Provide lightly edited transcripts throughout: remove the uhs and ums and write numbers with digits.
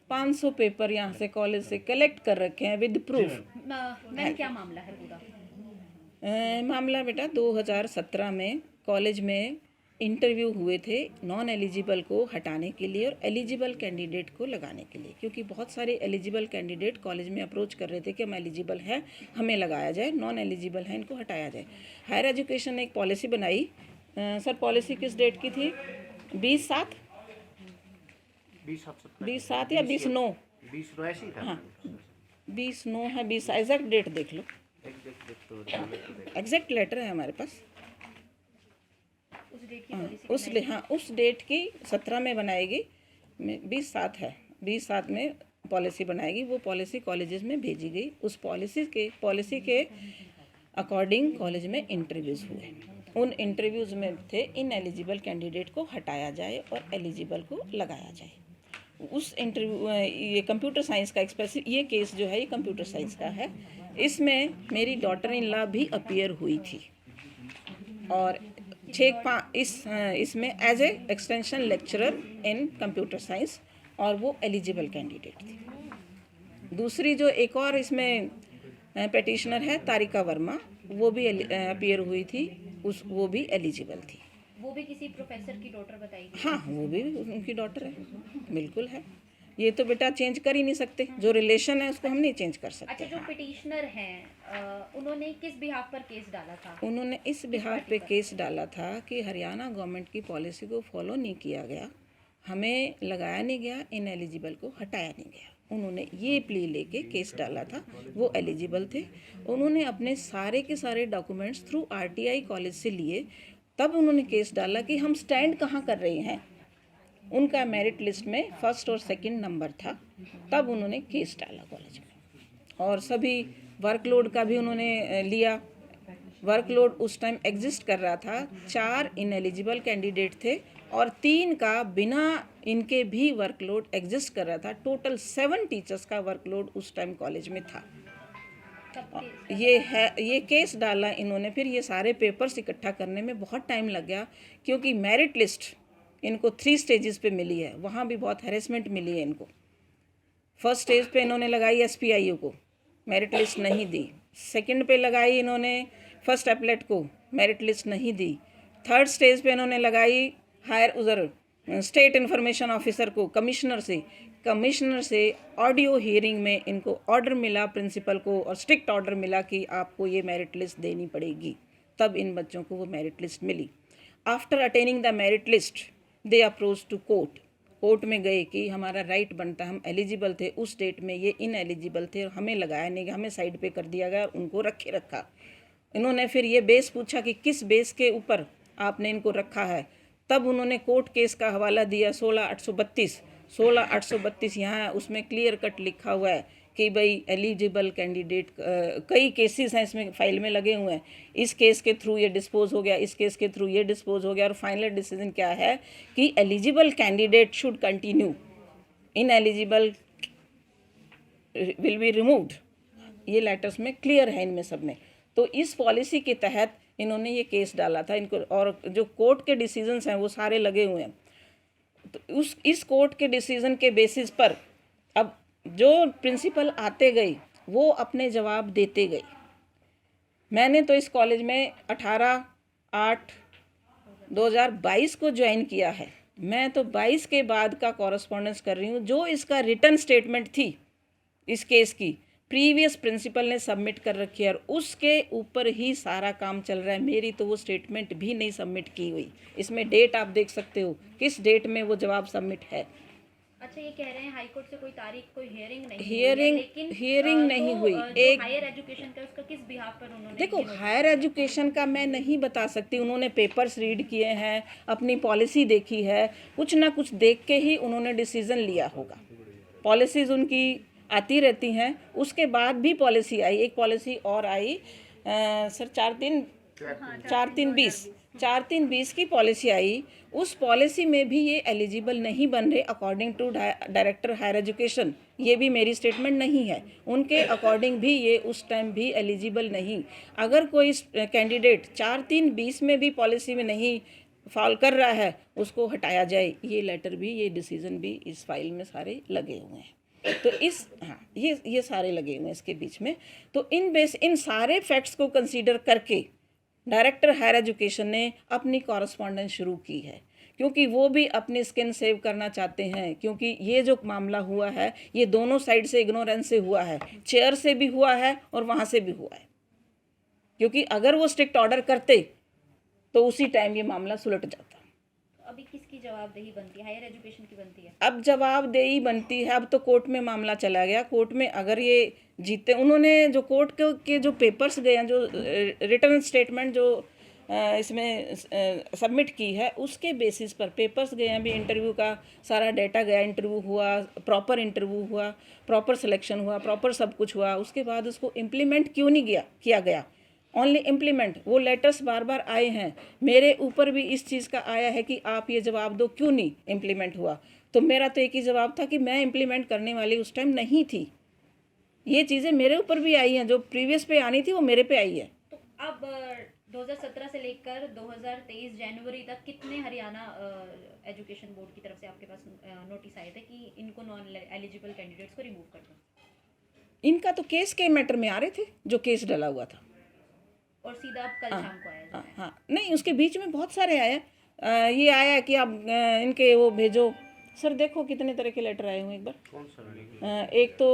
500 paper यहाँ से college से कलेक्ट कर रखे हैं विद प्रूफ। मैम क्या मामला है पूरा? मामला बेटा 2017 में कॉलेज में इंटरव्यू हुए थे नॉन एलिजिबल को हटाने के लिए और एलिजिबल कैंडिडेट को लगाने के लिए, क्योंकि बहुत सारे एलिजिबल कैंडिडेट कॉलेज में अप्रोच कर रहे थे कि हम एलिजिबल हैं, हमें लगाया जाए, नॉन एलिजिबल हैं, इनको हटाया जाए। हायर एजुकेशन ने एक पॉलिसी बनाई। सर पॉलिसी किस डेट की थी? 20/7 20/7 या 20/9? 20/9 ऐसे ही था। हाँ 20/9 है, 20 एग्जैक्ट डेट देख लो, एग्जैक्ट लेटर है हमारे पास। उस डेट की पॉलिसी उस डेट की 17 में बनाएगी, 20/7 है, 20/7 में पॉलिसी बनाएगी। वो पॉलिसी कॉलेजेस में भेजी गई। उस पॉलिसी के अकॉर्डिंग कॉलेज में इंटरव्यूज़ हुए। उन इंटरव्यूज़ में थे इन एलिजिबल कैंडिडेट को हटाया जाए और एलिजिबल को लगाया जाए। उस इंटरव्यू ये कंप्यूटर साइंस का ये केस जो है ये कंप्यूटर साइंस का है। इसमें मेरी डॉटर इन लॉ भी अपीयर हुई थी और इसमें as a extension lecturer in computer science, और वो एलिजिबल कैंडिडेट थी। दूसरी जो एक और इसमें पेटिशनर है तारिका वर्मा, वो भी अपीयर हुई थी, वो भी एलिजिबल थी। वो भी किसी प्रोफेसर की डॉटर बताई गई? हाँ वो भी उनकी डॉटर है, बिल्कुल है। ये तो बेटा चेंज कर ही नहीं सकते, जो रिलेशन है उसको हम नहीं चेंज कर सकते। अच्छा, जो पिटिशनर हैं उन्होंने किस बिहाफ पर केस डाला था? उन्होंने इस बिहाफ पे केस डाला था कि हरियाणा गवर्नमेंट की पॉलिसी को फॉलो नहीं किया गया, हमें लगाया नहीं गया, इन एलिजिबल को हटाया नहीं गया। उन्होंने ये प्ली लेके केस डाला था। वो एलिजिबल थे, उन्होंने अपने सारे के सारे डॉक्यूमेंट्स थ्रू आरटीआई कॉलेज से लिए, तब उन्होंने केस डाला कि हम स्टैंड कहाँ कर रहे हैं। उनका मेरिट लिस्ट में फर्स्ट और सेकंड नंबर था, तब उन्होंने केस डाला कॉलेज में। और सभी वर्कलोड का भी उन्होंने लिया। वर्कलोड उस टाइम एग्जिस्ट कर रहा था, 4 इनएलिजिबल कैंडिडेट थे और 3 का बिना इनके भी वर्कलोड एग्जिस्ट कर रहा था। टोटल 7 टीचर्स का वर्कलोड उस टाइम कॉलेज में था। ये केस डाला इन्होंने। फिर ये सारे पेपर्स इकट्ठा करने में बहुत टाइम लग गया, क्योंकि मेरिट लिस्ट इनको 3 स्टेजेस पे मिली है, वहाँ भी बहुत हैरेसमेंट मिली है इनको। फर्स्ट स्टेज पे इन्होंने लगाई एसपीआईओ को, मेरिट लिस्ट नहीं दी। सेकंड पे लगाई इन्होंने फर्स्ट एपलेट को, मेरिट लिस्ट नहीं दी। थर्ड स्टेज पे इन्होंने लगाई स्टेट इन्फॉर्मेशन ऑफिसर को, कमिश्नर से ऑडियो हियरिंग में इनको ऑर्डर मिला प्रिंसिपल को, और स्ट्रिक्ट ऑर्डर मिला कि आपको ये मेरिट लिस्ट देनी पड़ेगी। तब इन बच्चों को वो मेरिट लिस्ट मिली। After attaining the merit list they approach to court में गए कि हमारा राइट बनता, हम एलिजिबल थे उस डेट में, ये इनएलिजिबल थे और हमें लगाया नहीं गया, हमें साइड पे कर दिया गया और उनको रखा। इन्होंने फिर ये बेस पूछा कि किस बेस के ऊपर आपने इनको रखा है। तब उन्होंने कोर्ट केस का हवाला दिया 16/832 यहाँ उसमें क्लियर कट लिखा हुआ है कि भाई एलिजिबल कैंडिडेट, कई केसेस हैं इसमें फाइल में लगे हुए हैं। इस केस के थ्रू ये डिस्पोज हो गया, इस केस के थ्रू ये डिस्पोज हो गया, और फाइनल डिसीजन क्या है कि eligible candidate should continue, ineligible will be removed. ये लेटर्स में क्लियर है इनमें सब में। तो इस पॉलिसी के तहत इन्होंने ये केस डाला था इनको, और जो कोर्ट के डिसीजंस हैं वो सारे लगे हुए हैं। तो इस कोर्ट के डिसीजन के बेसिस पर अब जो प्रिंसिपल आते गए वो अपने जवाब देते गए। मैंने तो इस कॉलेज में 18/8/2022 को ज्वाइन किया है। मैं तो 22 के बाद का कॉरस्पॉन्डेंस कर रही हूँ। जो इसका रिटर्न स्टेटमेंट थी इस केस की, प्रीवियस प्रिंसिपल ने सबमिट कर रखी है और उसके ऊपर ही सारा काम चल रहा है। मेरी तो वो स्टेटमेंट भी नहीं सबमिट की हुई। इसमें डेट आप देख सकते हो किस डेट में वो जवाब सबमिट है। अच्छा, ये कह रहे हैं हाई कोर्ट से कोई तारीख, कोई हियरिंग नहीं हुई। एक हायर एजुकेशन का उसका किस बिहाफ पर उन्होंने? देखो, हायर एजुकेशन का मैं नहीं बता सकती, उन्होंने पेपर्स रीड किए हैं, अपनी पॉलिसी देखी है, कुछ ना कुछ देख के ही उन्होंने डिसीजन लिया होगा। पॉलिसीज़ उनकी आती रहती हैं, उसके बाद भी पॉलिसी आई, एक पॉलिसी और आई सर 4/3/20 की पॉलिसी आई। उस पॉलिसी में भी ये एलिजिबल नहीं बन रहे according to director higher education. ये भी मेरी स्टेटमेंट नहीं है, उनके अकॉर्डिंग भी ये उस टाइम भी एलिजिबल नहीं। अगर कोई कैंडिडेट 4/3/20 में भी पॉलिसी में नहीं फॉल कर रहा है उसको हटाया जाए, ये लेटर भी, ये डिसीजन भी इस फाइल में सारे लगे हुए हैं। तो इस हाँ ये सारे लगे हुए हैं इसके बीच में। तो इन सारे फैक्ट्स को कंसीडर करके डायरेक्टर हायर एजुकेशन ने अपनी कॉरस्पॉन्डेंस शुरू की है, क्योंकि वो भी अपनी स्किन सेव करना चाहते हैं। क्योंकि ये जो मामला हुआ है ये दोनों साइड से इग्नोरेंस से हुआ है, चेयर से भी हुआ है और वहाँ से भी हुआ है। क्योंकि अगर वो स्ट्रिक्ट ऑर्डर करते तो उसी टाइम ये मामला सुलट जाता। तो अभी किसकी जवाबदेही बनती है? हायर एजुकेशन की बनती है? अब जवाबदेही बनती है, अब तो कोर्ट में मामला चला गया। कोर्ट में अगर ये जीते, उन्होंने जो कोर्ट के जो पेपर्स गए हैं, जो रिटर्न स्टेटमेंट जो इसमें सबमिट की है, उसके बेसिस पर पेपर्स गए हैं भी, इंटरव्यू का सारा डेटा गया, इंटरव्यू हुआ, प्रॉपर इंटरव्यू हुआ, प्रॉपर सिलेक्शन हुआ, प्रॉपर सब कुछ हुआ। उसके बाद उसको इम्प्लीमेंट क्यों नहीं किया गया? Only implement. वो लेटर्स बार बार आए हैं, मेरे ऊपर भी इस चीज़ का आया है कि आप ये जवाब दो क्यों नहीं इम्प्लीमेंट हुआ। तो मेरा तो एक ही जवाब था कि मैं इम्प्लीमेंट करने वाली उस टाइम नहीं थी। ये चीज़ें मेरे ऊपर भी आई हैं, जो प्रीवियस पे आनी थी वो मेरे पे आई है। तो अब 2017 से लेकर 2023 जनवरी तक कितने हरियाणा एजुकेशन बोर्ड की तरफ से आपके पास नोटिस आए थे कि इनको नॉन एलिजिबल कैंडिडेट्स को रिमूव कर दो? इनका तो केस के मैटर में आ रहे थे, जो केस डला हुआ था। और सीधा अब कल शाम को आया हाँ हाँ, नहीं उसके बीच में बहुत सारे आए। ये आया कि आप इनके वो भेजो। सर देखो कितने तरह के लेटर आए हुए एक बार। कौन सा? एक तो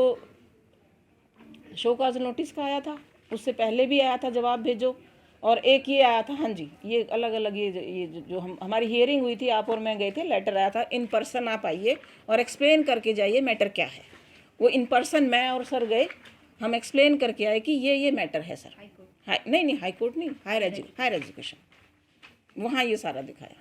शोकाज नोटिस का आया था, उससे पहले भी आया था जवाब भेजो, और एक ये आया था। हाँ जी, ये अलग अलग ये जो हमारी हियरिंग हुई थी, आप और मैं गए थे, लेटर आया था इन पर्सन आप आइए और एक्सप्लेन करके जाइए मैटर क्या है। वो इन पर्सन मैं और सर गए, हम एक्सप्लेन करके आए कि ये मैटर है सर। High court? नहीं हाई कोर्ट नहीं, हायर एजुकेशन, वहाँ ये सारा दिखाया।